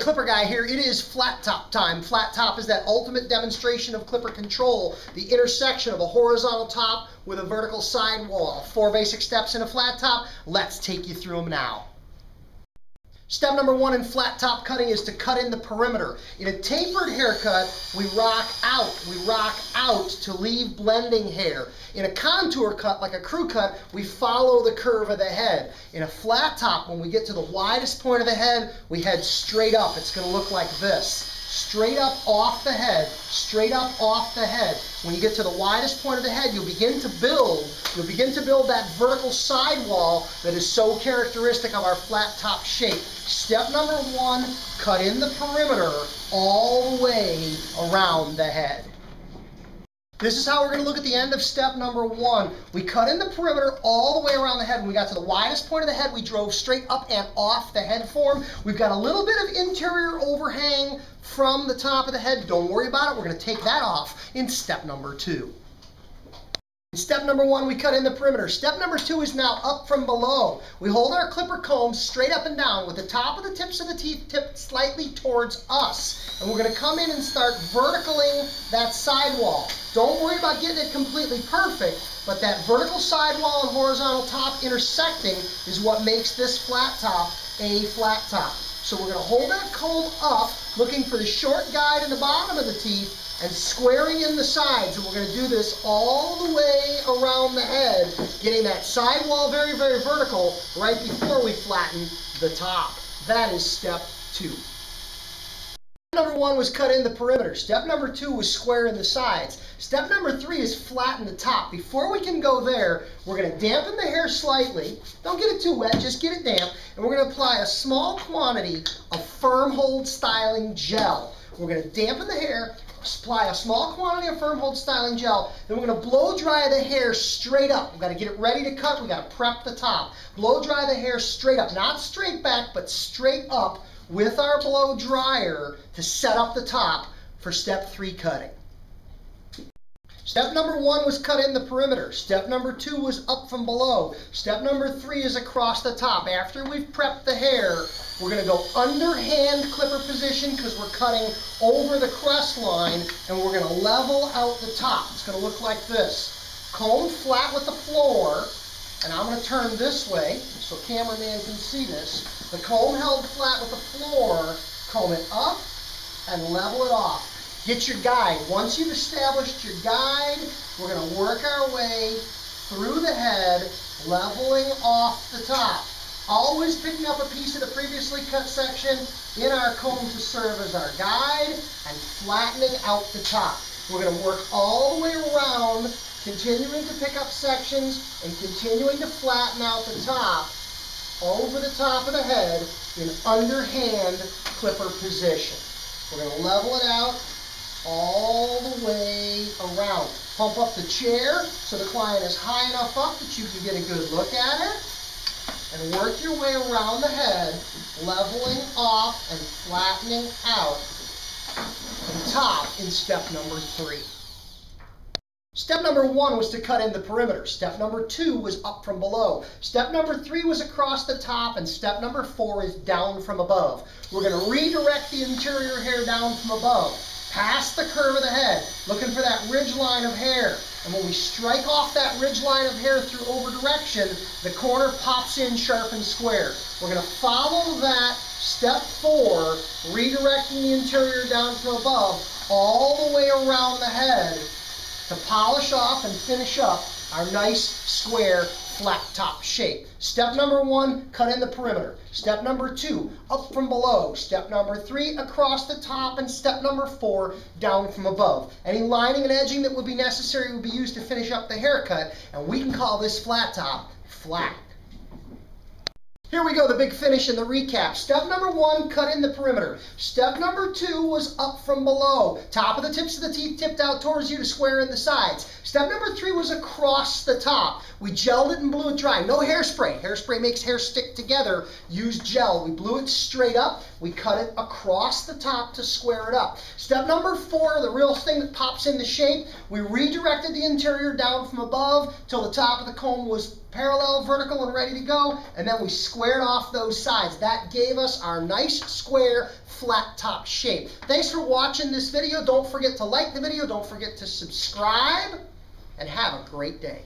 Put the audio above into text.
Clipper Guy here. It is flat top time. Flat top is that ultimate demonstration of clipper control, the intersection of a horizontal top with a vertical sidewall. 4 basic steps in a flat top. Let's take you through them now. Step number 1 in flat top cutting is to cut in the perimeter. In a tapered haircut, we rock out to leave blending hair. In a contour cut, like a crew cut, we follow the curve of the head. In a flat top, when we get to the widest point of the head, we head straight up. It's going to look like this. Straight up off the head, straight up off the head. When you get to the widest point of the head, you'll begin to build that vertical sidewall that is so characteristic of our flat top shape. Step number 1, cut in the perimeter all the way around the head. This is how we're going to look at the end of step number 1. We cut in the perimeter all the way around the head. When we got to the widest point of the head, we drove straight up and off the head form. We've got a little bit of interior overhang from the top of the head. Don't worry about it. We're going to take that off in step number 2. In step number 1, we cut in the perimeter. Step number 2 is now up from below. We hold our clipper comb straight up and down with the top of the tips of the teeth tipped slightly towards us. And we're going to come in and start verticaling that sidewall. Don't worry about getting it completely perfect, but that vertical sidewall and horizontal top intersecting is what makes this flat top a flat top. So we're going to hold that comb up, looking for the short guide in the bottom of the teeth, and squaring in the sides. And we're going to do this all the way around the head, getting that sidewall very, very vertical right before we flatten the top. That is step 2. Step number 1 was cut in the perimeter. Step number 2 was square in the sides. Step number 3 is flatten the top. Before we can go there, we're going to dampen the hair slightly. Don't get it too wet, just get it damp. And we're going to apply a small quantity of firm hold styling gel. We're going to dampen the hair, apply a small quantity of firm hold styling gel, then we're going to blow dry the hair straight up. We've got to get it ready to cut. We've got to prep the top. Blow dry the hair straight up, not straight back, but straight up with our blow dryer to set up the top for step 3 cutting. Step number 1 was cut in the perimeter. Step number 2 was up from below. Step number 3 is across the top. After we've prepped the hair, we're going to go underhand clipper position because we're cutting over the crest line, and we're going to level out the top. It's going to look like this. Comb flat with the floor, and I'm going to turn this way so cameraman can see this. The comb held flat with the floor, comb it up and level it off. Get your guide. Once you've established your guide, we're going to work our way through the head, leveling off the top. Always picking up a piece of the previously cut section in our comb to serve as our guide and flattening out the top. We're going to work all the way around, continuing to pick up sections and continuing to flatten out the top over the top of the head in underhand clipper position. We're going to level it out all the way around. Pump up the chair so the client is high enough up that you can get a good look at it. And work your way around the head, leveling off and flattening out the top in step number 3. Step number 1 was to cut in the perimeter. Step number 2 was up from below. Step number 3 was across the top, and step number 4 is down from above. We're going to redirect the interior hair down from above, past the curve of the head, looking for that ridge line of hair. And when we strike off that ridge line of hair through over direction, the corner pops in sharp and square. We're going to follow that step 4, redirecting the interior down from above all the way around the head to polish off and finish up our nice square flat top shape. Step number 1, cut in the perimeter. Step number 2, up from below. Step number 3, across the top. And step number 4, down from above. Any lining and edging that would be necessary would be used to finish up the haircut, and we can call this flat top flat. Here we go, the big finish and the recap. Step number 1, cut in the perimeter. Step number 2 was up from below. Top of the tips of the teeth tipped out towards you to square in the sides. Step number 3 was across the top. We gelled it and blew it dry. No hairspray. Hairspray makes hair stick together. Use gel. We blew it straight up. We cut it across the top to square it up. Step number 4, the real thing that pops into shape, we redirected the interior down from above till the top of the comb was parallel, vertical, and ready to go, and then we squared squared off those sides. That gave us our nice square flat top shape. Thanks for watching this video. Don't forget to like the video. Don't forget to subscribe, and have a great day.